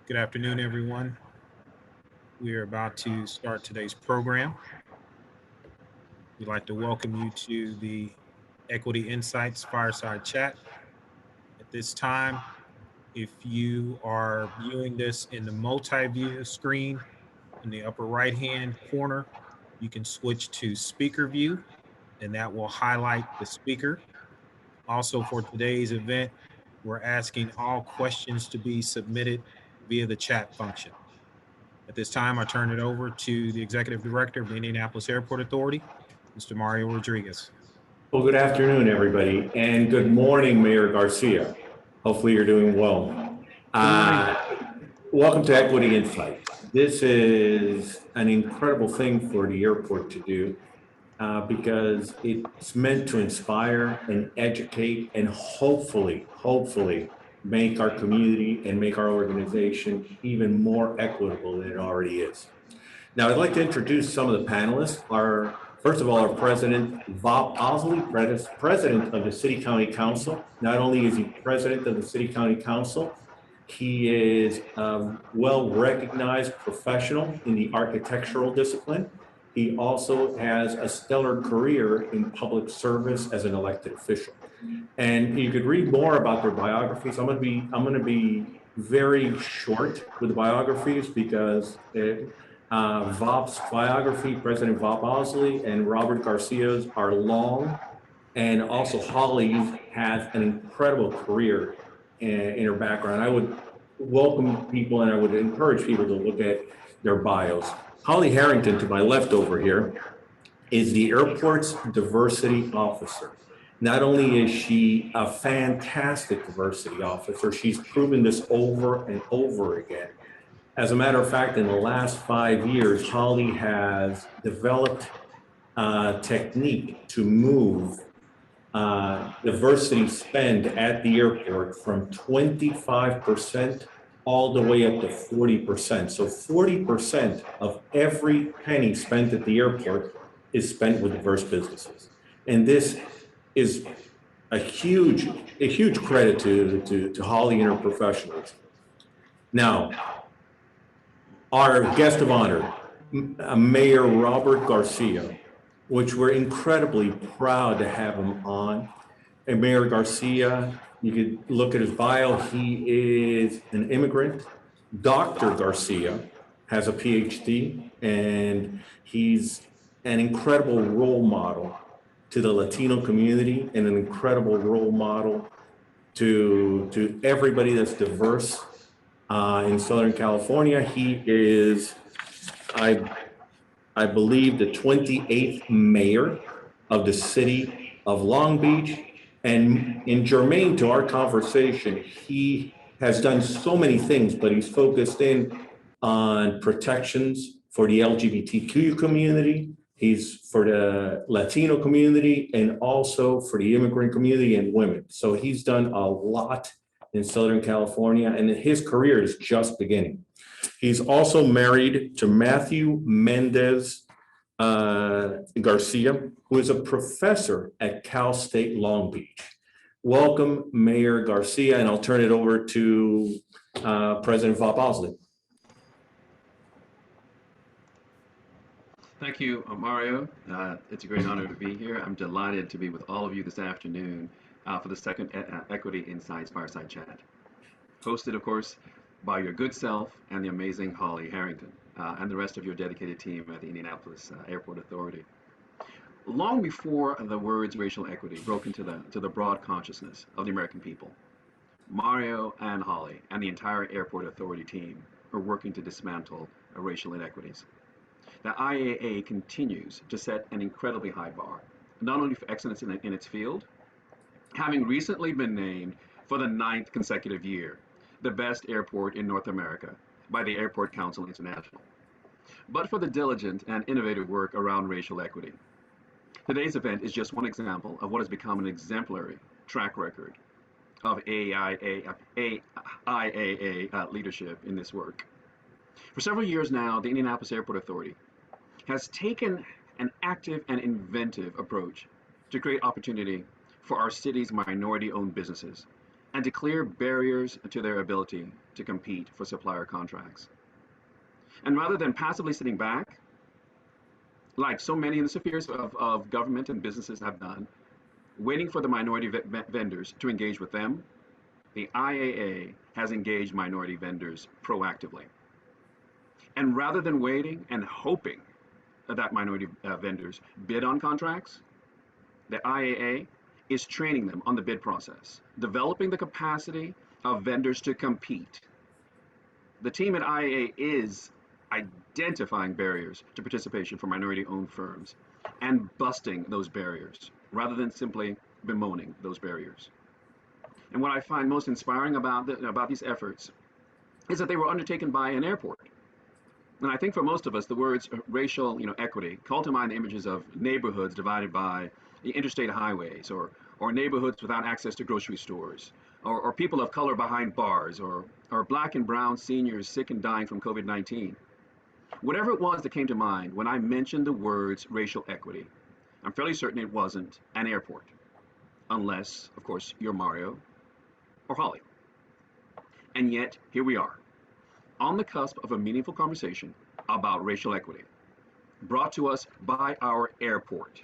Good afternoon, everyone. We are about to start today's program. We'd like to welcome you to the Equity Insights Fireside Chat. At this time, if you are viewing this in the multi view screen in the upper right hand corner, you can switch to speaker view, and that will highlight the speaker. Also, for today's event, we're asking all questions to be submitted via the chat function. At this time, I turn it over to the Executive Director of the Indianapolis Airport Authority, Mr. Mario Rodriguez. Well, good afternoon, everybody, and good morning, Mayor Garcia. Hopefully you're doing well. Good morning. Uh, Welcome to Equity Insights. This is an incredible thing for the airport to do because it's meant to inspire and educate and hopefully make our community and make our organization even more equitable than it already is. Now, I'd like to introduce some of the panelists. First of all, our president, Vop Osili, president of the City County Council. Not only is he president of the City County Council, he is a well-recognized professional in the architectural discipline. He also has a stellar career in public service as an elected official. And you could read more about their biographies. I'm going to be very short with the biographies because Vop's biography, President Vop Osili and Robert Garcia's are long. And also Holly's has an incredible career in her background. I would welcome people and I would encourage people to look at their bios. Holly Harrington, to my left over here, is the airport's diversity officer. Not only is she a fantastic diversity officer, she's proven this over and over again. As a matter of fact, in the last 5 years, Holly has developed a technique to move diversity spend at the airport from 25% all the way up to 40%. So 40% of every penny spent at the airport is spent with diverse businesses. And this is a huge credit to Holly and her professionals. Now, our guest of honor, Mayor Robert Garcia, which we're incredibly proud to have him on. And Mayor Garcia, you could look at his bio, he is an immigrant. Dr. Garcia has a PhD, and he's an incredible role model to the Latino community and an incredible role model to everybody that's diverse in Southern California. He is, I believe, the 28th mayor of the city of Long Beach. And in germane to our conversation, he has done so many things, but he's focused in on protections for the LGBTQ community. He's for the Latino community and also for the immigrant community and women. So he's done a lot in Southern California, and his career is just beginning. He's also married to Matthew Mendez Garcia, who is a professor at Cal State Long Beach. Welcome, Mayor Garcia, and I'll turn it over to President Vop Osili. Thank you, Mario. It's a great honor to be here. I'm delighted to be with all of you this afternoon for the second Equity Insights Fireside Chat. Hosted, of course, by your good self and the amazing Holly Harrington and the rest of your dedicated team at the Indianapolis Airport Authority. Long before the words racial equity broke into the broad consciousness of the American people, Mario and Holly and the entire Airport Authority team are working to dismantle racial inequities. The IAA continues to set an incredibly high bar, not only for excellence in its field, having recently been named for the 9th consecutive year the best airport in North America by the Airport Council International, but for the diligent and innovative work around racial equity. Today's event is just one example of what has become an exemplary track record of IAA leadership in this work. For several years now, the Indianapolis Airport Authority has taken an active and inventive approach to create opportunity for our city's minority-owned businesses and to clear barriers to their ability to compete for supplier contracts. And rather than passively sitting back, like so many in the spheres of government and businesses have done, waiting for the minority vendors to engage with them, the IAA has engaged minority vendors proactively. And rather than waiting and hoping that minority vendors bid on contracts, the IAA is training them on the bid process, developing the capacity of vendors to compete. The team at IAA is identifying barriers to participation for minority-owned firms and busting those barriers rather than simply bemoaning those barriers. And what I find most inspiring about these efforts is that they were undertaken by an airport. And I think for most of us, the words racial equity call to mind the images of neighborhoods divided by the interstate highways, or neighborhoods without access to grocery stores, or people of color behind bars, or black and brown seniors sick and dying from COVID-19. Whatever it was that came to mind when I mentioned the words racial equity, I'm fairly certain it wasn't an airport, unless, of course, you're Mario or Holly. And yet, here we are, on the cusp of a meaningful conversation about racial equity, brought to us by our airport.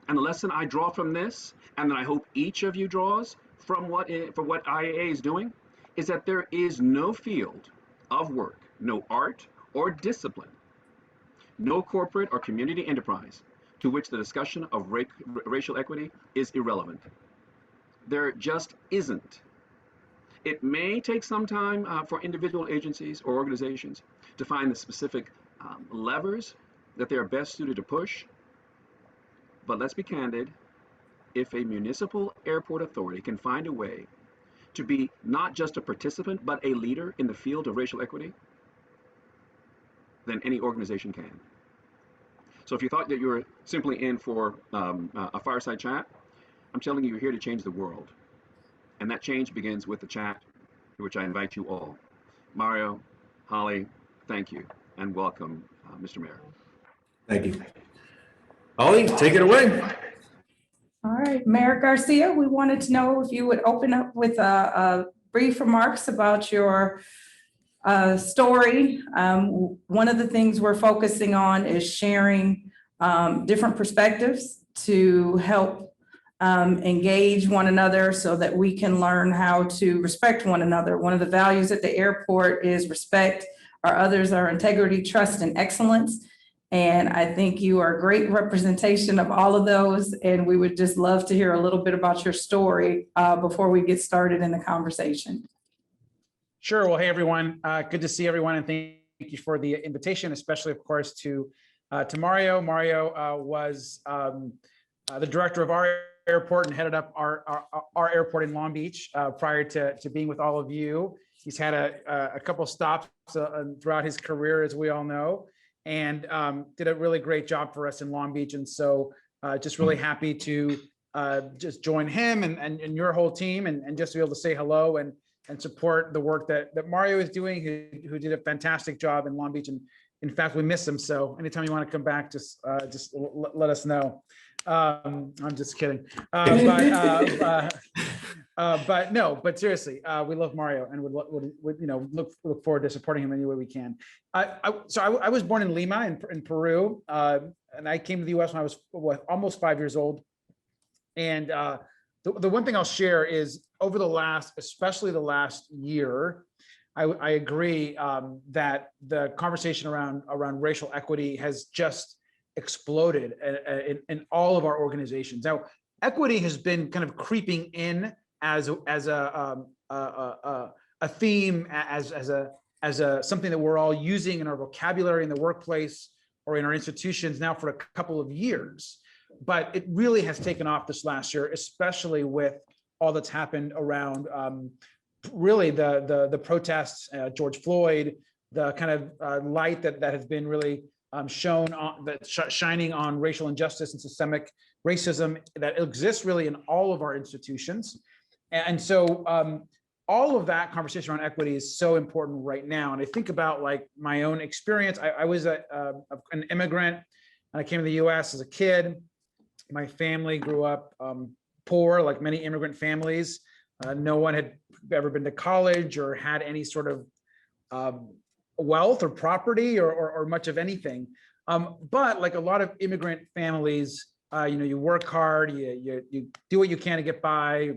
And the lesson I draw from this, and that I hope each of you draws from what IAA is doing, is that there is no field of work, no art or discipline, no corporate or community enterprise to which the discussion of racial equity is irrelevant. There just isn't. It may take some time for individual agencies or organizations to find the specific levers that they are best suited to push. But let's be candid, if a municipal airport authority can find a way to be not just a participant, but a leader in the field of racial equity, then any organization can. So if you thought that you were simply in for a fireside chat, I'm telling you, you're here to change the world. And that change begins with the chat, to which I invite you all. Mario, Holly, thank you, and welcome, Mr. Mayor. Thank you. Holly, take it away. All right, Mayor Garcia, we wanted to know if you would open up with brief remarks about your story. One of the things we're focusing on is sharing different perspectives to help engage one another so that we can learn how to respect one another. One of the values at the airport is respect. Our others are integrity, trust, and excellence. And I think you are a great representation of all of those. And we would just love to hear a little bit about your story before we get started in the conversation. Sure. Well, hey, everyone. Good to see everyone. And thank you for the invitation, especially, of course, to Mario. Mario was the director of our airport and headed up our airport in Long Beach prior to being with all of you. He's had a couple stops throughout his career, as we all know, and did a really great job for us in Long Beach. And so just really happy to just join him and your whole team and just to be able to say hello and support the work that Mario is doing, who did a fantastic job in Long Beach. And in fact, we miss him. So anytime you want to come back, just let us know. I'm just kidding. But seriously, we love Mario and would look forward to supporting him any way we can. So I was born in Lima in Peru, and I came to the U.S. when I was almost 5 years old. And the one thing I'll share is over especially the last year, I agree that the conversation around racial equity has just exploded in all of our organizations. Now, equity has been kind of creeping in as a theme, as a something that we're all using in our vocabulary in the workplace or in our institutions now for a couple of years. But it really has taken off this last year, especially with all that's happened around really the protests, George Floyd, the kind of light that has been really shown on shining on racial injustice and systemic racism that exists really in all of our institutions. And so all of that conversation around equity is so important right now. And I think about like my own experience. I was an immigrant and I came to the US as a kid. My family grew up poor, like many immigrant families. No one had ever been to college or had any sort of wealth or property or much of anything. But like a lot of immigrant families, you work hard, you do what you can to get by.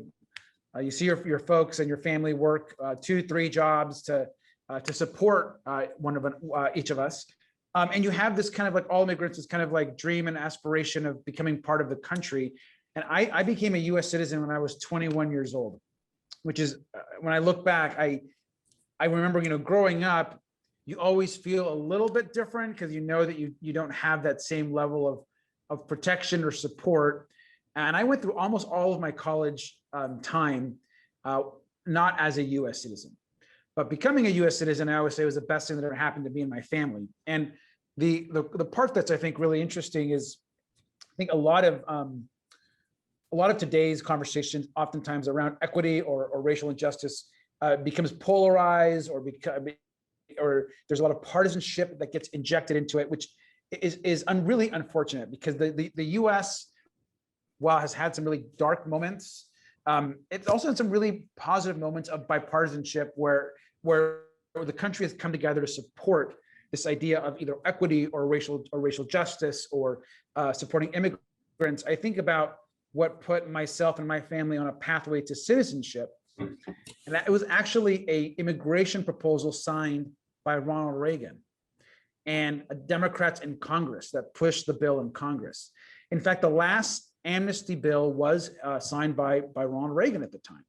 You see your folks and your family work 2-3 jobs to support each of us. And you have this kind of like all immigrants, this kind of like dream and aspiration of becoming part of the country. And I became a US citizen when I was 21 years old, which is, when I look back, I remember, growing up, you always feel a little bit different because you know that you don't have that same level of protection or support. And I went through almost all of my college time, not as a US citizen. But becoming a US citizen, I always say, was the best thing that ever happened to me and my family. And the part that's, I think, really interesting is, I think a lot of today's conversations, oftentimes around equity or racial injustice, becomes polarized, or there's a lot of partisanship that gets injected into it, which is really unfortunate, because the US, while has had some really dark moments, it's also had some really positive moments of bipartisanship where the country has come together to support this idea of either equity or racial justice, or supporting immigrants. I think about what put myself and my family on a pathway to citizenship, and that it was actually an immigration proposal signed by Ronald Reagan and Democrats in Congress that pushed the bill in Congress. In fact, the last amnesty bill was signed by Ronald Reagan at the time.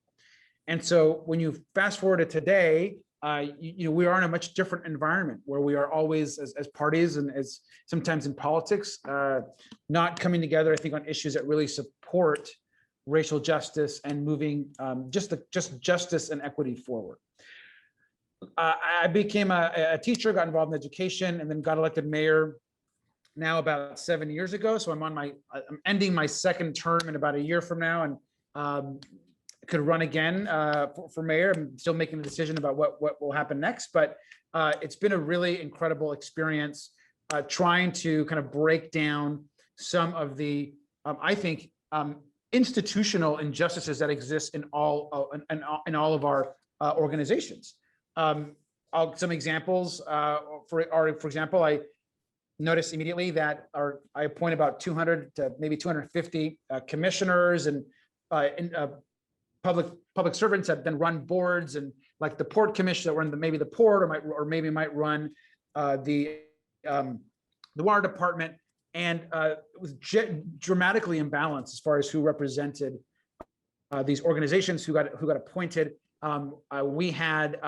And so when you fast forward to today, we are in a much different environment where we are always, as parties and as sometimes in politics, not coming together, I think, on issues that really support racial justice and moving just justice and equity forward. I became a teacher, got involved in education, and then got elected mayor now about 7 years ago. So I'm ending my second term in about a year from now, and could run again for mayor. I'm still making a decision about what will happen next, but it's been a really incredible experience trying to kind of break down some of the, I think, institutional injustices that exist in all of our organizations. Some examples for example, I noticed immediately that I appoint about 200 to maybe 250 commissioners and public servants that then run boards, and like the port commission that run maybe the port, or maybe might run the water department. And it was dramatically imbalanced as far as who represented these organizations, who got appointed. We had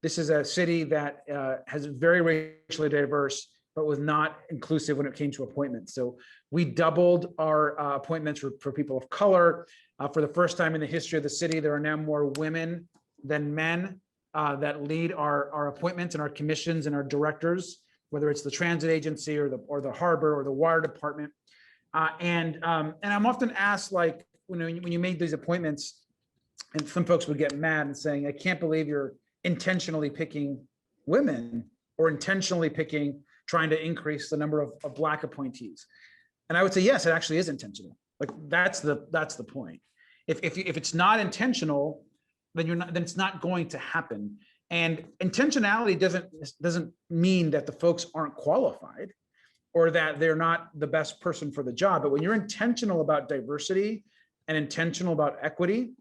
this is a city that has very racially diverse, but was not inclusive when it came to appointments. So we doubled our appointments for people of color. For the first time in the history of the city, there are now more women than men that lead our appointments and our commissions and our directors, whether it's the transit agency or the harbor or the water department. And I'm often asked, like, when you made these appointments, and some folks would get mad and saying, I can't believe you're intentionally picking women, or intentionally trying to increase the number of Black appointees. And I would say, yes, it actually is intentional. Like, that's the point. If it's not intentional, then it's not going to happen. And intentionality doesn't mean that the folks aren't qualified, or that they're not the best person for the job. But when you're intentional about diversity and intentional about equity,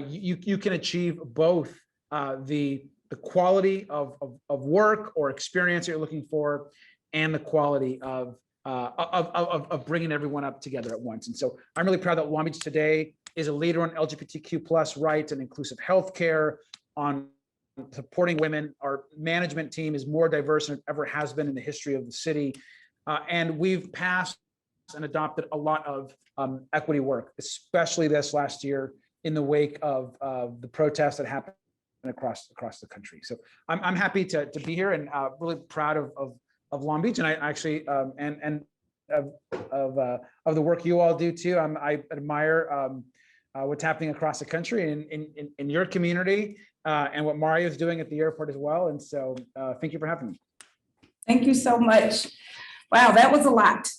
you can achieve both the quality of work or experience that you're looking for, and the quality of bringing everyone up together at once. And so I'm really proud that Long Beach today is a leader on LGBTQ+ rights and inclusive healthcare, on supporting women. Our management team is more diverse than it ever has been in the history of the city. And we've passed and adopted a lot of equity work, especially this last year in the wake of the protests that happened across the country. So I'm happy to be here, and really proud of Long Beach, and I actually and of the work you all do too. I admire what's happening across the country and in your community, and what Mario is doing at the airport as well. And so thank you for having me. Thank you so much. Wow, that was a lot.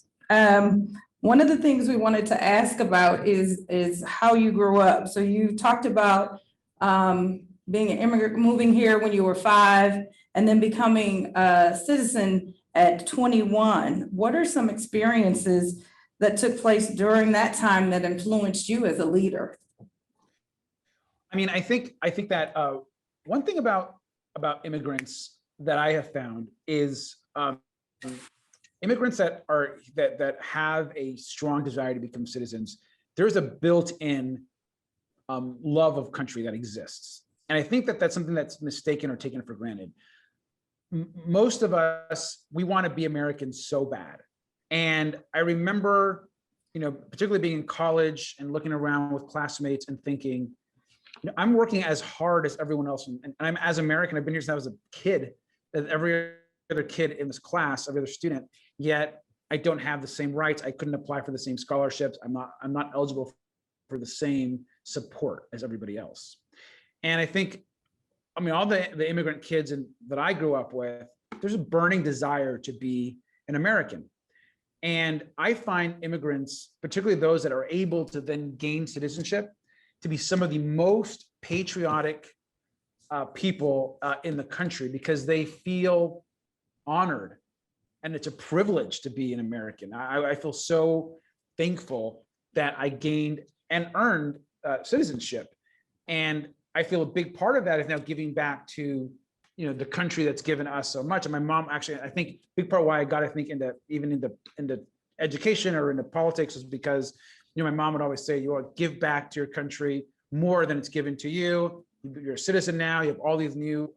One of the things we wanted to ask about is how you grew up. So you talked about being an immigrant, moving here when you were 5, and then becoming a citizen at 21. What are some experiences that took place during that time that influenced you as a leader? I mean, I think that one thing about immigrants that I have found is immigrants that have a strong desire to become citizens. There's a built-in love of country that exists, and I think that that's something that's mistaken or taken for granted. Most of us, we want to be Americans so bad, and I remember, particularly being in college and looking around with classmates and thinking, I'm working as hard as everyone else, and I'm as American. I've been here since I was a kid, as every other kid in this class, every other student. Yet I don't have the same rights. I couldn't apply for the same scholarships. I'm not eligible for the same support as everybody else. And I think, all the immigrant kids that I grew up with, there's a burning desire to be an American. And I find immigrants, particularly those that are able to then gain citizenship, to be some of the most patriotic people in the country, because they feel honored, and it's a privilege to be an American. I feel so thankful that I gained and earned citizenship, and I feel a big part of that is now giving back to the country that's given us so much. And my mom, actually, I think big part why I got into education or into politics was because my mom would always say, you want to give back to your country more than it's given to you. You're a citizen now. You have all these new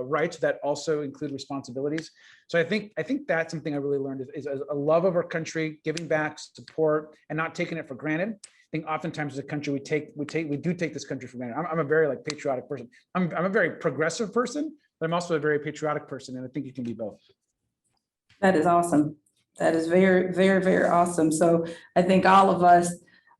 rights that also include responsibilities. So I think that's something I really learned is a love of our country, giving back, support, and not taking it for granted. I think oftentimes as a country we do take this country for granted. I'm a very patriotic person. I'm a very progressive person, but I'm also a very patriotic person, and I think you can be both. That is awesome. That is very, very, very awesome. So I think all of us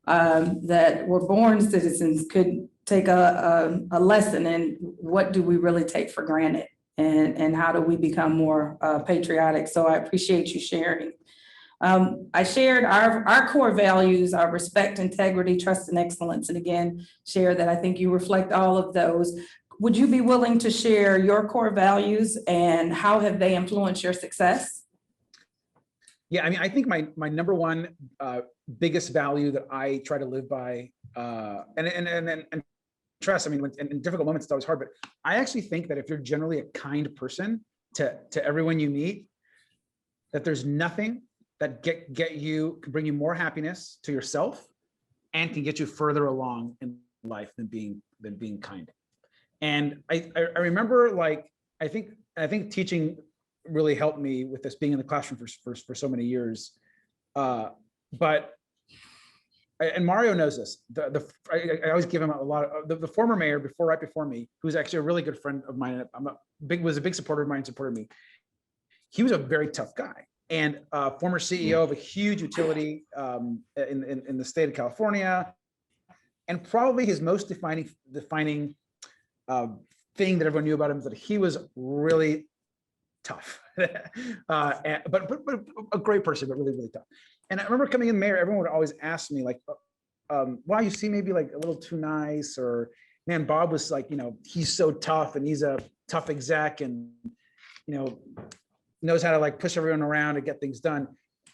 that were born citizens could take a lesson in what do we really take for granted, and how do we become more patriotic. So I appreciate you sharing. I shared our core values are respect, integrity, trust, and excellence. And again, share that I think you reflect all of those. Would you be willing to share your core values and how have they influenced your success? Yeah, I think my number one biggest value that I try to live by, and trust, in difficult moments, it's always hard, but I actually think that if you're generally a kind person to everyone you meet, that there's nothing that can bring you more happiness to yourself and can get you further along in life than being kind. And I remember, I think teaching really helped me with this, being in the classroom for so many years. And Mario knows this. I always give him a lot of the former mayor right before me, who's actually a really good friend of mine. Was a big supporter of mine, supported me. He was a very tough guy, and former CEO of a huge utility in the state of California, and probably his most defining thing that everyone knew about him is that he was really tough, but a great person, but really, really tough. And I remember coming in mayor, everyone would always ask me wow, you see maybe a little too nice, or man, Bob was he's so tough and he's a tough exec and, knows how to push everyone around to get things done.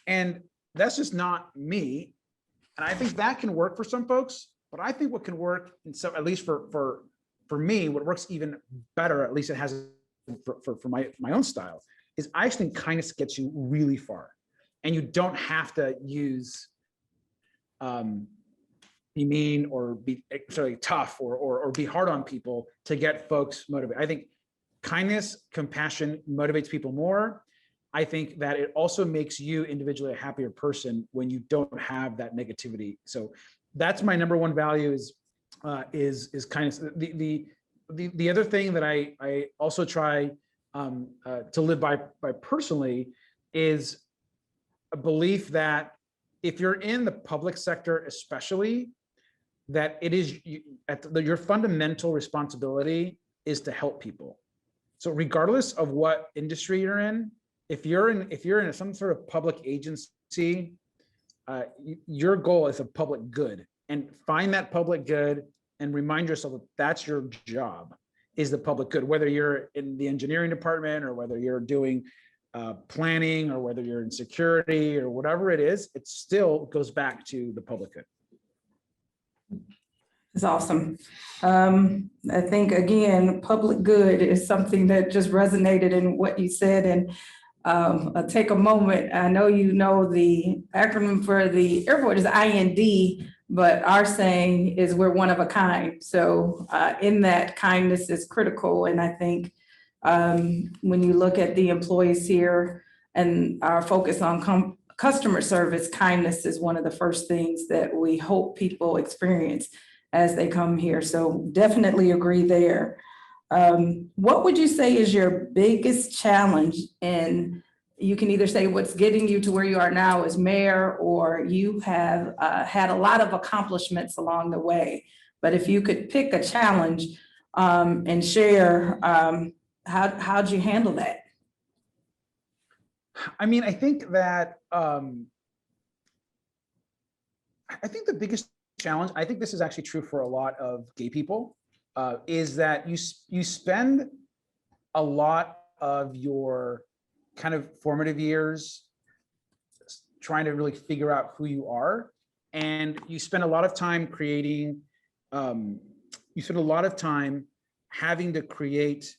And that's just not me. And I think that can work for some folks, but I think what can work, at least for me, what works even better, at least it has for my own style, is I actually think kindness gets you really far. And you don't have to use be mean or be necessarily tough or be hard on people to get folks motivated. I think kindness, compassion motivates people more. I think that it also makes you individually a happier person when you don't have that negativity. So that's my number one value is kindness. The other thing that I also try to live by personally is a belief that if you're in the public sector, especially, that it is your fundamental responsibility is to help people. So regardless of what industry you're in, if you're in some sort of public agency, your goal is a public good, and find that public good and remind yourself that that's your job, is the public good, whether you're in the engineering department or whether you're doing planning or whether you're in security or whatever it is, it still goes back to the public good. It's awesome. I think, again, public good is something that just resonated in what you said. And I'll take a moment. I know you know the acronym for the airport is IND, but our saying is we're one of a kind. So in that, kindness is critical. And I think when you look at the employees here and our focus on customer service, kindness is one of the first things that we hope people experience as they come here. So definitely agree there. What would you say is your biggest challenge? And you can either say what's getting you to where you are now as mayor, or you have had a lot of accomplishments along the way. But if you could pick a challenge and share, how'd you handle that? I mean, I think that I think the biggest challenge, I think this is actually true for a lot of gay people, is that you spend a lot of your kind of formative years trying to really figure out who you are, and you spend a lot of time creating, you spend a lot of time having to create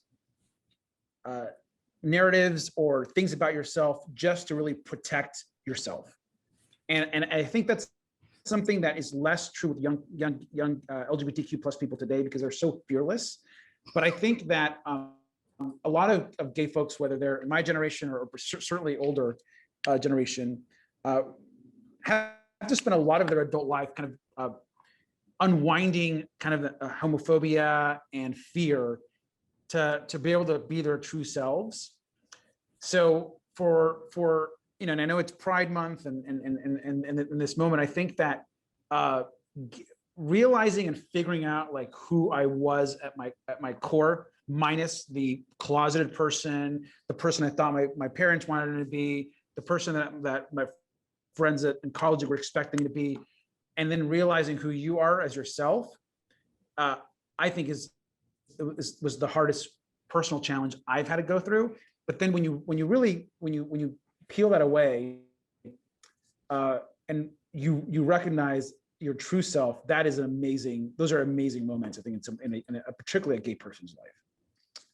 narratives or things about yourself just to really protect yourself. And I think that's something that is less true with young LGBTQ plus people today, because they're so fearless. But I think that a lot of gay folks, whether they're in my generation or certainly older generation, have to spend a lot of their adult life kind of unwinding kind of the homophobia and fear to be able to be their true selves. So for you know, and I know it's Pride Month and in this moment, I think that realizing and figuring out like who I was at my core, minus the closeted person, the person I thought my parents wanted me to be, the person that my friends in college were expecting me to be, and then realizing who you are as yourself, I think was the hardest personal challenge I've had to go through. But then when you peel that away, and you recognize your true self, that is those are amazing moments, I think, in a particularly a gay person's life.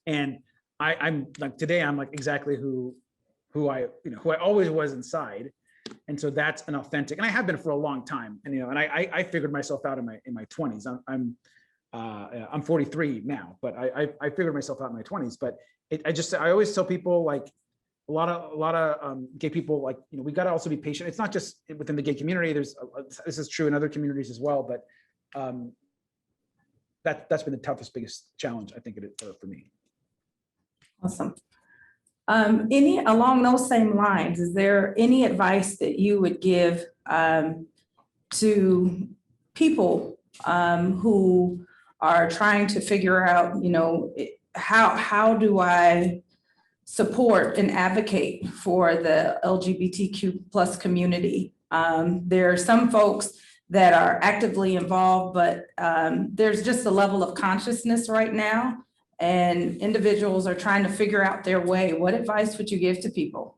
And I'm like, today I'm like exactly who I always was inside. And so that's an authentic, and I have been for a long time. And and I figured myself out in my 20s. I'm 43 now, but I figured myself out in my 20s. But I always tell people, like, a lot of gay people, like, we got to also be patient. It's not just within the gay community. This is true in other communities as well. But that's been the toughest, biggest challenge, I think, for me. Awesome. Any along those same lines, is there any advice that you would give to people who are trying to figure out, how do I support and advocate for the LGBTQ plus community? There are some folks that are actively involved, but there's just a level of consciousness right now, and individuals are trying to figure out their way. What advice would you give to people?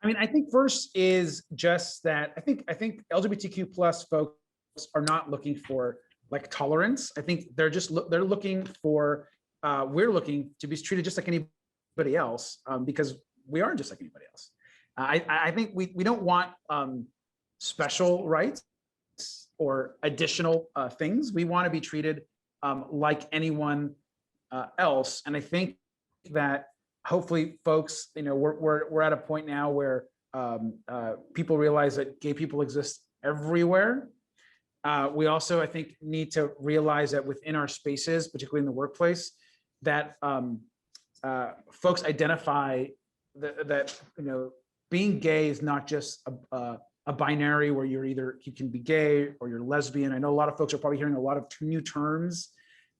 I mean, I think first is just that I think LGBTQ plus folks are not looking for like tolerance. I think they're looking for, we're looking to be treated just like anybody else, because we are just like anybody else. I think we don't want special rights or additional things. We want to be treated like anyone else. And I think that hopefully folks, we're at a point now where people realize that gay people exist everywhere. We also, I think, need to realize that within our spaces, particularly in the workplace, that folks identify that being gay is not just a binary where you can be gay or you're lesbian. I know a lot of folks are probably hearing a lot of new terms.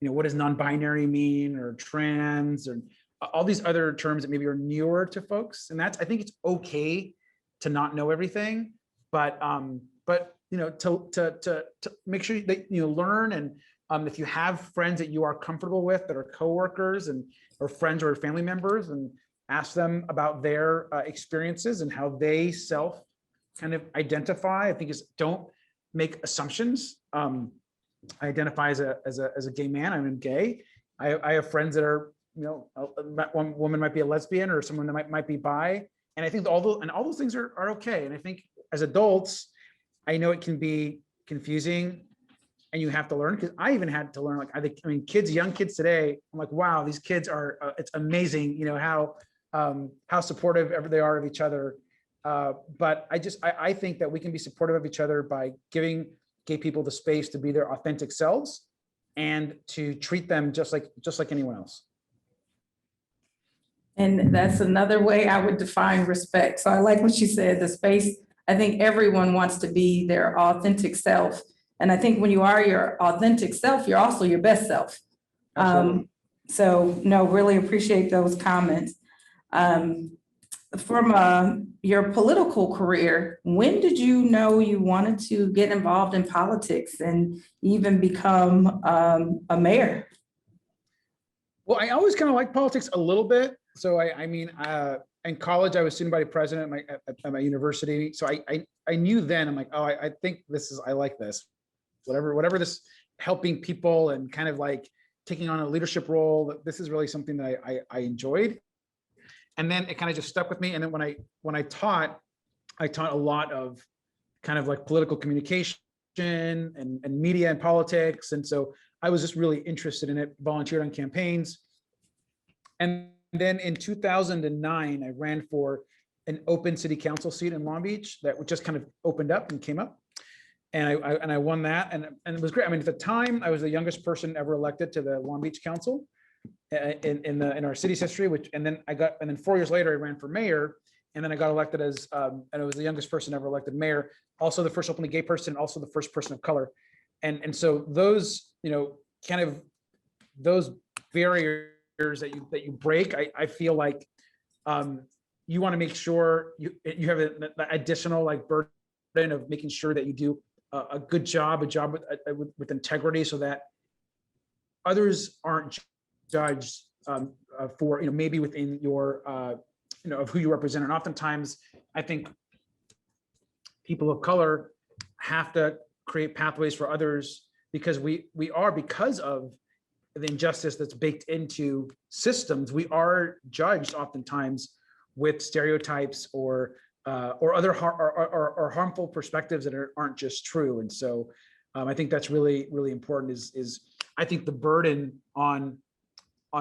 What does non-binary mean, or trans, or all these other terms that maybe are newer to folks. And I think it's okay to not know everything. but to make sure that you learn, and if you have friends that you are comfortable with that are coworkers and or friends or family members, and ask them about their experiences and how they self kind of identify. I think is don't make assumptions. I identify as a gay man. I'm gay. I have friends that are, one woman might be a lesbian, or someone that might be bi. And I think all those things are okay. And I think as adults, I know it can be confusing and you have to learn, because I even had to learn, like, I mean, young kids today, I'm like, wow, these kids are, it's amazing, how supportive they are of each other. But I think that we can be supportive of each other by giving gay people the space to be their authentic selves and to treat them just like anyone else. And that's another way I would define respect. So I like what you said, the space. I think everyone wants to be their authentic self. And I think when you are your authentic self, you're also your best self. So no, really appreciate those comments. From your political career, when did you know you wanted to get involved in politics and even become a mayor? Well, I always kind of liked politics a little bit. So I mean, in college, I was student body president at my university. So I knew then, I'm like, oh, I think I like this, whatever this helping people and kind of like taking on a leadership role. This is really something that I enjoyed. And then it kind of just stuck with me. And then when I taught a lot of kind of like political communication and media and politics. And so I was just really interested in it, volunteered on campaigns. And then in 2009, I ran for an open city council seat in Long Beach that just kind of opened up and came up. And I won that, and it was great. I mean, at the time, I was the youngest person ever elected to the Long Beach Council in our city's history. And then 4 years later, I ran for mayor, and then I got elected as, and I was the youngest person ever elected mayor, also the first openly gay person, also the first person of color, and so those, kind of those barriers that you break, I feel like you want to make sure you have an additional like burden of making sure that you do a good job, with integrity, so that others aren't judged for, maybe within your, of who you represent. And oftentimes, I think people of color have to create pathways for others because because of the injustice that's baked into systems, we are judged oftentimes with stereotypes or other harmful perspectives that aren't just true. And so I think that's really, really important is I think the burden on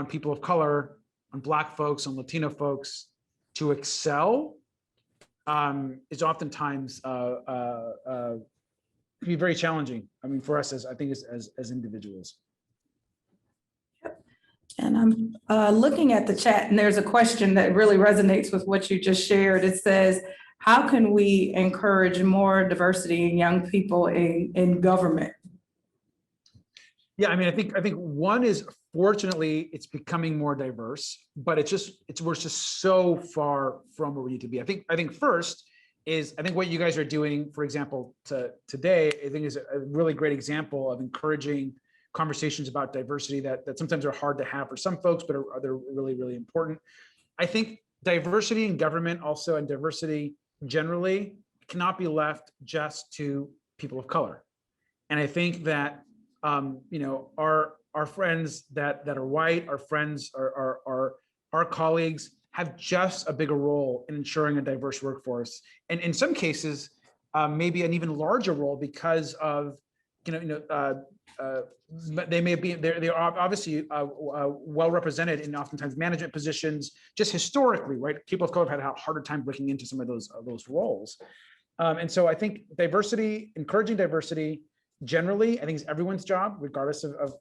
people of color, on Black folks, on Latino folks to excel is oftentimes can be very challenging. I mean, for us as individuals. And I'm looking at the chat, and there's a question that really resonates with what you just shared. It says, how can we encourage more diversity in young people in government? Yeah, I mean, I think one is, fortunately, it's becoming more diverse, but we're just so far from where we need to be. I think first is, what you guys are doing, for example, today, I think is a really great example of encouraging conversations about diversity that sometimes are hard to have for some folks, but they're really, really important. I think diversity in government also, and diversity generally, cannot be left just to people of color. And I think that our friends that are white, our friends, our colleagues have just a bigger role in ensuring a diverse workforce, and in some cases, maybe an even larger role because of they are obviously well represented in oftentimes management positions. Just historically, right? People of color have had a harder time breaking into some of those roles, and so I think encouraging diversity, generally, I think is everyone's job, regardless of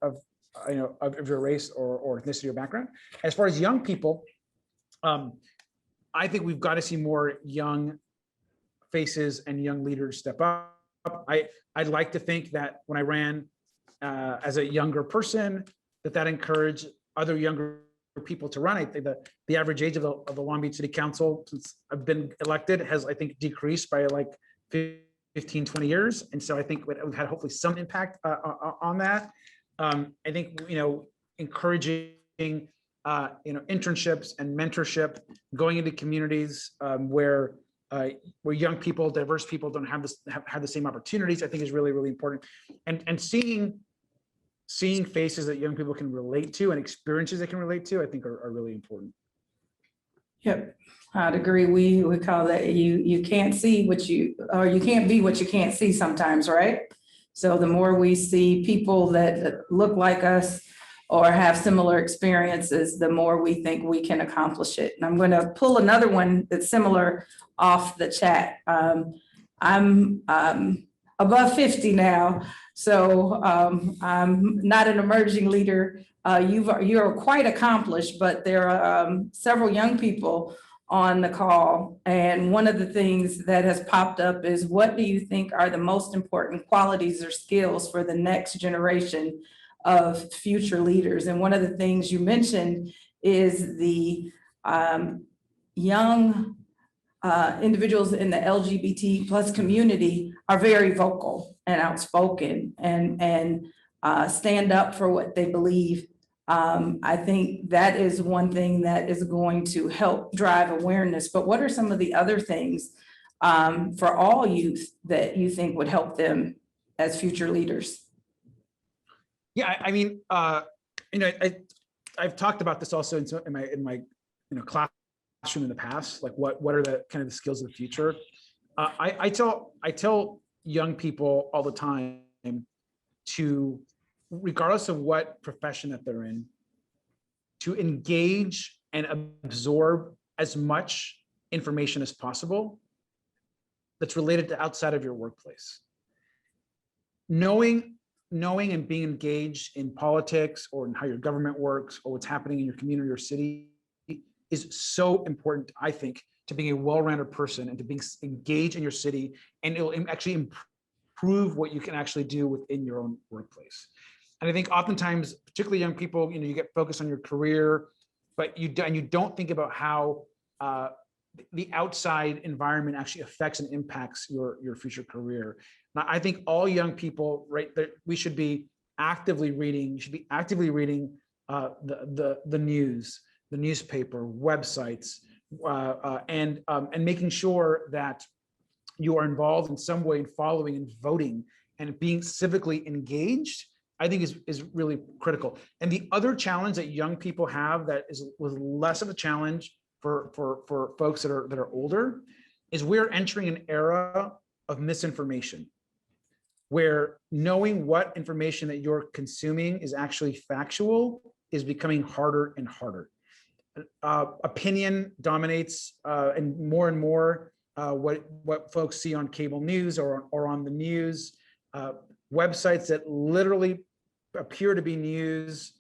your race or ethnicity or background. As far as young people, I think we've got to see more young faces and young leaders step up. I'd like to think that when I ran as a younger person, that encouraged other younger people to run. I think the average age of the Long Beach City Council, since I've been elected, has, I think, decreased by like 15, 20 years. And so I think we've had hopefully some impact on that. I think, encouraging, internships and mentorship, going into communities where young people, diverse people don't have the same opportunities, I think is really, really important. And seeing faces that young people can relate to and experiences they can relate to, I think are really important. Yep, I'd agree. We call that you can't see what you can't be what you can't see sometimes, right? So the more we see people that look like us or have similar experiences, the more we think we can accomplish it. And I'm going to pull another one that's similar off the chat. I'm above 50 now, so I'm not an emerging leader. You're quite accomplished, but there are several young people on the call. And one of the things that has popped up is, what do you think are the most important qualities or skills for the next generation of future leaders? And one of the things you mentioned is the young individuals in the LGBT plus community are very vocal and outspoken and stand up for what they believe. I think that is one thing that is going to help drive awareness. But what are some of the other things for all youth that you think would help them as future leaders? Yeah, I mean, I've talked about this also in my classroom in the past. Like, what are the kind of the skills of the future? I tell young people all the time to, regardless of what profession that they're in, to engage and absorb as much information as possible that's related to outside of your workplace. Knowing and being engaged in politics or in how your government works or what's happening in your community or city is so important, I think, to being a well-rounded person and to being engaged in your city, and it'll actually improve what you can actually do within your own workplace. And I think oftentimes, particularly young people, you get focused on your career, but you don't think about how the outside environment actually affects and impacts your future career. Now, I think all young people, right, we should be actively reading. You should be actively reading the news, the newspaper, websites, and making sure that you are involved in some way in following and voting and being civically engaged, I think is really critical. And the other challenge that young people have that was less of a challenge for folks that are older is we're entering an era of misinformation, where knowing what information that you're consuming is actually factual is becoming harder and harder. Opinion dominates, and more what folks see on cable news or on the news. Websites that literally appear to be news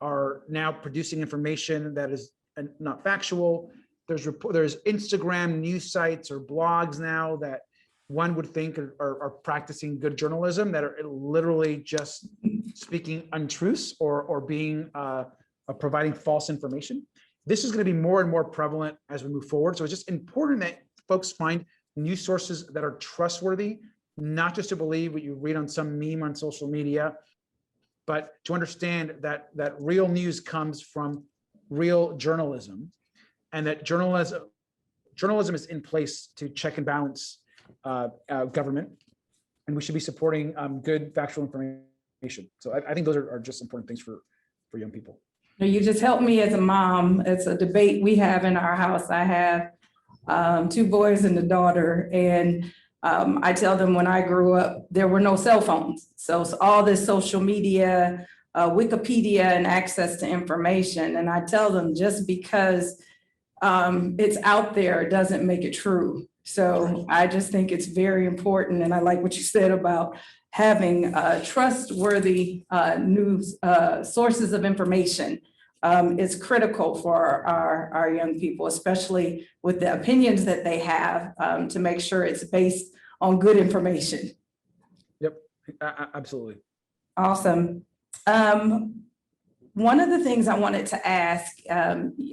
are now producing information that is not factual. There's Instagram news sites or blogs now that one would think are practicing good journalism that are literally just speaking untruths or being providing false information. This is going to be more and more prevalent as we move forward. So it's just important that folks find news sources that are trustworthy, not just to believe what you read on some meme on social media, but to understand that real news comes from real journalism, and that journalism is in place to check and balance government, and we should be supporting good factual information. So I think those are just important things for young people. You just helped me as a mom. It's a debate we have in our house. I have 2 boys and a daughter, and I tell them when I grew up, there were no cell phones. So all this social media, Wikipedia, and access to information. And I tell them, just because it's out there doesn't make it true. So I just think it's very important. And I like what you said about having trustworthy news sources of information. Is critical for our young people, especially with the opinions that they have, to make sure it's based on good information. Yep, absolutely. Awesome. One of the things I wanted to ask,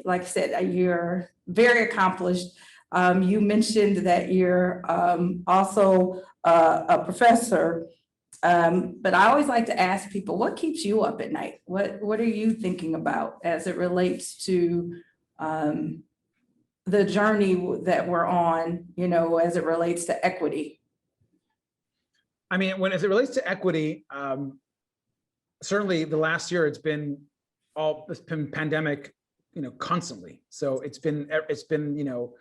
like I said, you're very accomplished. You mentioned that you're also a professor, but I always like to ask people, what keeps you up at night? What are you thinking about as it relates to the journey that we're on, you know, as it relates to equity? I mean, as it relates to equity, certainly the last year it's been pandemic, you know, constantly. So it's been, you know,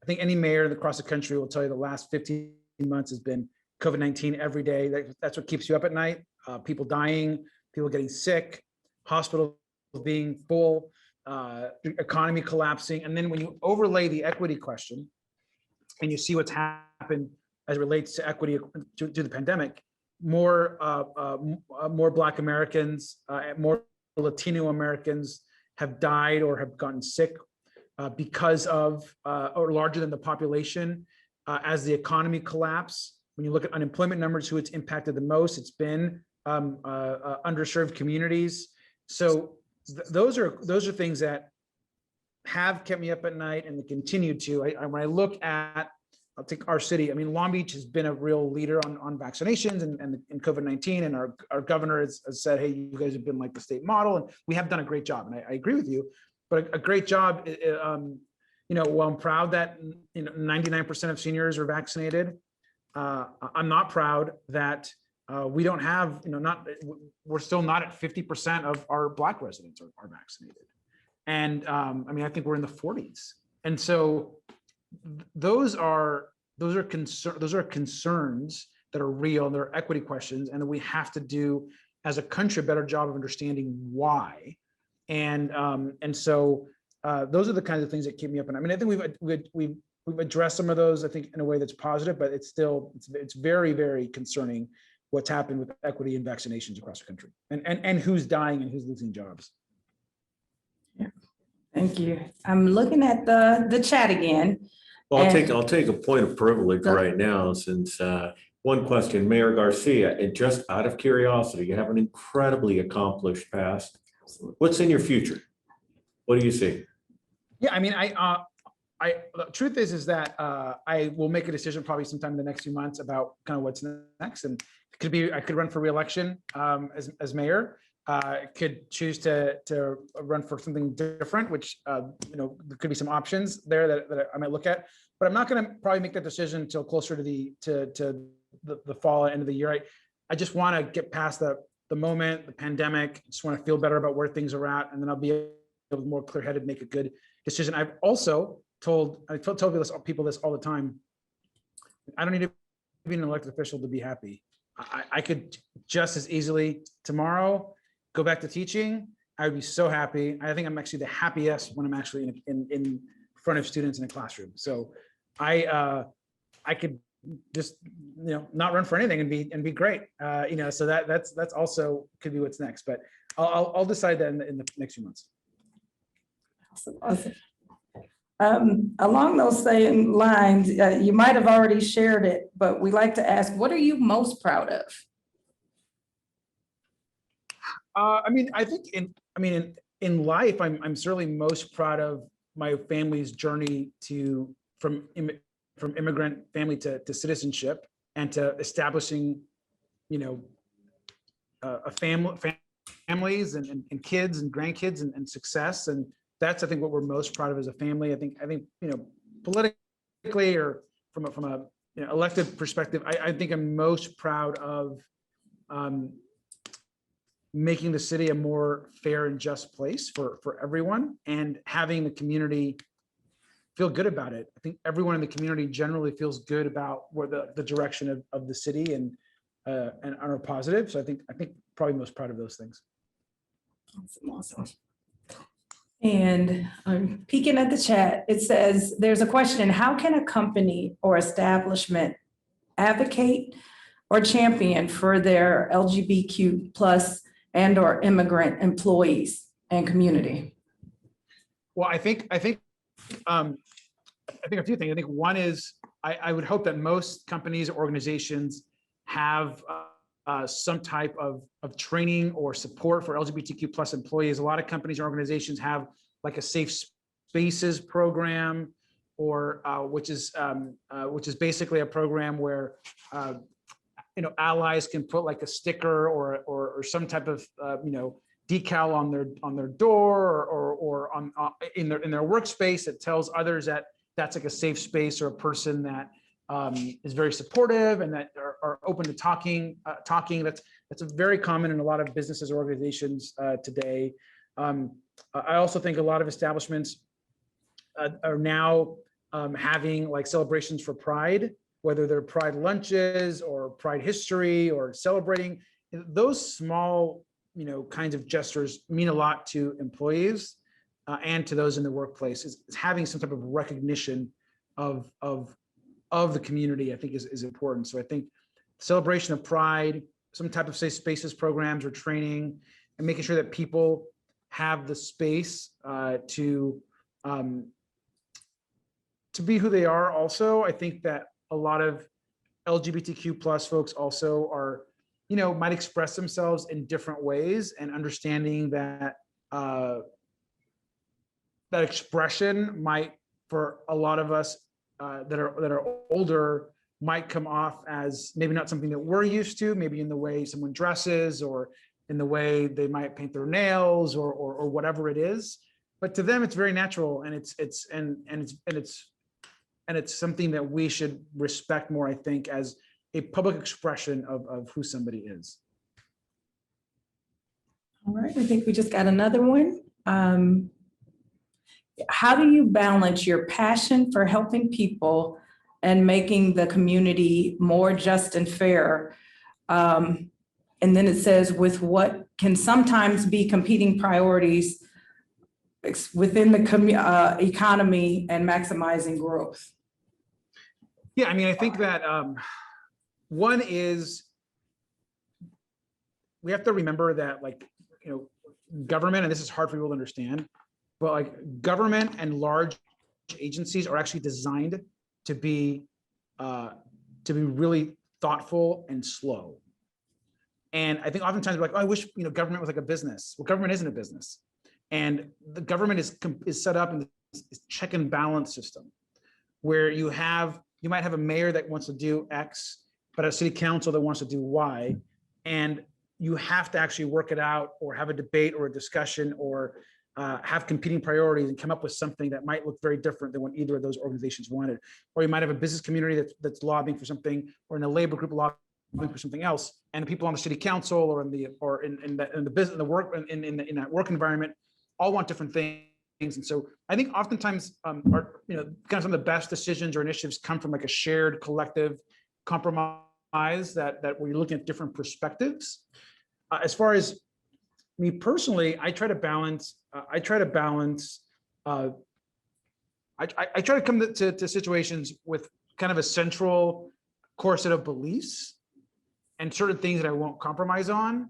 I think any mayor across the country will tell you the last 15 months has been COVID-19 every day. That's what keeps you up at night. People dying, people getting sick, hospitals being full, economy collapsing. And then when you overlay the equity question and you see what's happened as it relates to equity to the pandemic, more Black Americans, more Latino Americans have died or have gotten sick because of, or larger than the population. As the economy collapsed, when you look at unemployment numbers, who it's impacted the most, it's been underserved communities. So those are things that have kept me up at night and they continue to. When I look at, I'll take our city. I mean, Long Beach has been a real leader on vaccinations and COVID-19, and our governor has said, hey, you guys have been like the state model, and we have done a great job. And I agree with you, but a great job. You know, while I'm proud that 99% of seniors are vaccinated, I'm not proud that we don't have, we're still not at 50% of our Black residents are vaccinated. And I mean, I think we're in the 40s. And so those are concerns that are real, and they're equity questions, and that we have to do as a country a better job of understanding why. And so those are the kinds of things that keep me up. And I mean, I think we've addressed some of those, I think, in a way that's positive, but it's very, very concerning what's happened with equity and vaccinations across the country, and who's dying and who's losing jobs. Yeah. Thank you. I'm looking at the chat again. Well, I'll take a point of privilege right now, since one question, Mayor Garcia, and just out of curiosity, you have an incredibly accomplished past. What's in your future? What do you see? Yeah, I mean, the truth is that I will make a decision probably sometime in the next few months about kind of what's next. And it could be, I could run for re-election as mayor. Could choose to run for something different, which there could be some options there that I might look at. But I'm not going to probably make that decision until closer to the fall, end of the year. I just want to get past the moment, the pandemic. Just want to feel better about where things are at, and then I'll be able to more clear-headed make a good decision. I've also told people this all the time. I don't need to be an elected official to be happy. I could just as easily tomorrow go back to teaching. I would be so happy. I think I'm actually the happiest when I'm actually in front of students in a classroom. So I could just not run for anything and be great. So that's also could be what's next. But I'll decide that in the next few months. Awesome. Along those same lines, you might have already shared it, but we like to ask, what are you most proud of? I mean, I think in life, I'm certainly most proud of my family's journey from immigrant family to citizenship, and to establishing, a families and kids and grandkids and success. And that's, I think, what we're most proud of as a family. I think politically or from a elected perspective, I think I'm most proud of making the city a more fair and just place for everyone, and having the community feel good about it. I think everyone in the community generally feels good about where the direction of the city and are positive. So I think probably most proud of those things. Awesome. And I'm peeking at the chat. It says, there's a question: how can a company or establishment advocate or champion for their LGBTQ plus and or immigrant employees and community? Well, I think a few things. I think one is I would hope that most companies or organizations have some type of training or support for LGBTQ plus employees. A lot of companies or organizations have like a safe spaces program, which is basically a program where allies can put like a sticker or some type of decal on their door or on in their workspace that tells others that that's like a safe space or a person that is very supportive and that are open to talking. That's very common in a lot of businesses or organizations today. I also think a lot of establishments are now having like celebrations for Pride, whether they're Pride lunches or Pride history or celebrating. Those small, kinds of gestures mean a lot to employees and to those in the workplace. Is having some type of recognition of the community, I think, is important. So I think celebration of Pride, some type of safe spaces programs or training, and making sure that people have the space to be who they are. Also, I think that a lot of LGBTQ plus folks also are, might express themselves in different ways, and understanding that that expression might, for a lot of us that are older, might come off as maybe not something that we're used to, maybe in the way someone dresses or in the way they might paint their nails or whatever it is. But to them, it's very natural, and it's something that we should respect more, I think, as a public expression of who somebody is. All right, I think we just got another one. How do you balance your passion for helping people and making the community more just and fair? And then it says, with what can sometimes be competing priorities within the economy and maximizing growth? Yeah, I mean, I think that one is, we have to remember that, like, government, and this is hard for people to understand, but like government and large agencies are actually designed to be really thoughtful and slow. And I think oftentimes we're like, oh, I wish government was like a business. Well, government isn't a business, and the government is set up in this check and balance system where you might have a mayor that wants to do X, but a city council that wants to do Y, and you have to actually work it out, or have a debate or a discussion, or have competing priorities and come up with something that might look very different than what either of those organizations wanted. Or you might have a business community that's lobbying for something, or in a labor group lobbying for something else, and the people on the city council or in the business, in that work environment, all want different things. And so I think oftentimes kind of some of the best decisions or initiatives come from like a shared collective compromise that where you're looking at different perspectives. As far as me personally, I try to come to situations with kind of a central core set of beliefs and certain things that I won't compromise on,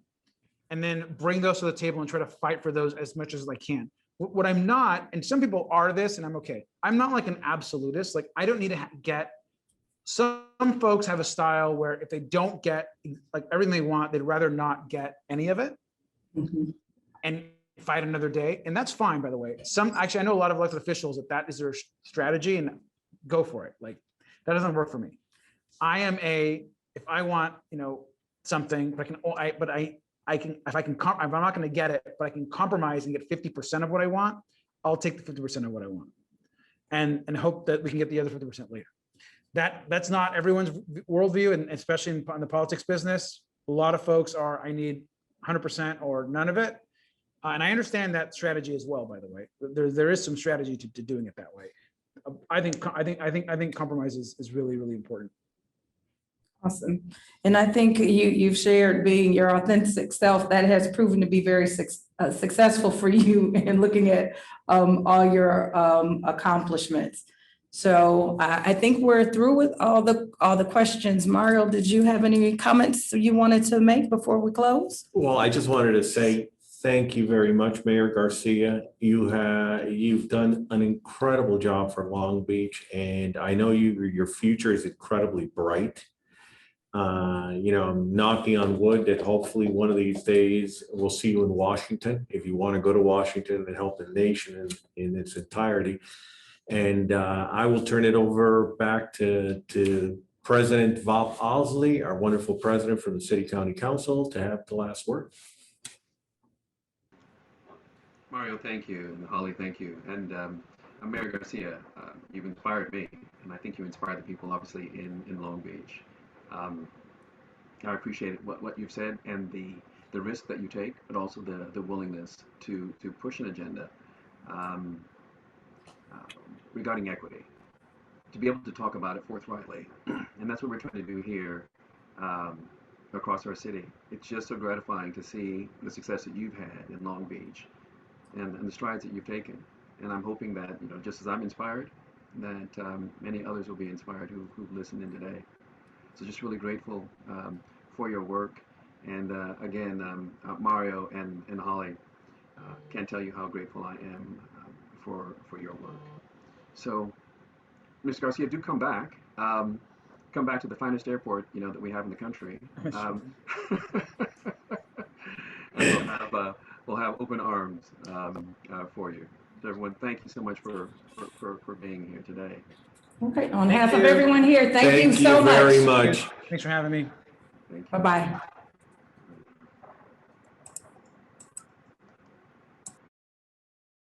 and then bring those to the table and try to fight for those as much as I can. What I'm not, and some people are this, and I'm okay, I'm not like an absolutist. Like, I don't need to get, some folks have a style where if they don't get like everything they want, they'd rather not get any of it. Mm-hmm. And fight another day. And that's fine, by the way. Actually, I know a lot of elected officials that is their strategy, and go for it. Like, that doesn't work for me. If I want, something, but if I'm not going to get it, but I can compromise and get 50% of what I want, I'll take the 50% of what I want, and hope that we can get the other 50% later. That's not everyone's worldview, and especially in the politics business, a lot of folks are, I need 100% or none of it. And I understand that strategy as well, by the way. There is some strategy to doing it that way. I think compromise is really, really important. Awesome. And I think you've shared being your authentic self. That has proven to be very successful for you in looking at all your accomplishments. So I think we're through with all the questions. Mario, did you have any comments you wanted to make before we close? Well, I just wanted to say thank you very much, Mayor Garcia. You've done an incredible job for Long Beach, and I know your future is incredibly bright. I'm knocking on wood that hopefully one of these days we'll see you in Washington, if you want to go to Washington and help the nation in its entirety. And I will turn it over back to President Vop Osili, our wonderful president from the City County Council, to have the last word. Mario, thank you. And Holly, thank you. And Mayor Garcia, you've inspired me, and I think you inspired the people, obviously, in Long Beach. I appreciate what you've said and the risk that you take, but also the willingness to push an agenda regarding equity, to be able to talk about it forthrightly. And that's what we're trying to do here across our city. It's just so gratifying to see the success that you've had in Long Beach and the strides that you've taken. And I'm hoping that, just as I'm inspired, that many others will be inspired who've listened in today. So just really grateful for your work. And again, Mario and Holly, can't tell you how grateful I am for your work. So, Ms. Garcia, do come back. Come back to the finest airport, that we have in the country. And we'll have open arms for you. So everyone, thank you so much for being here today. Okay, on behalf of everyone here, thank you so much. Thank you very much. Thanks for having me. Thank you. Bye-bye.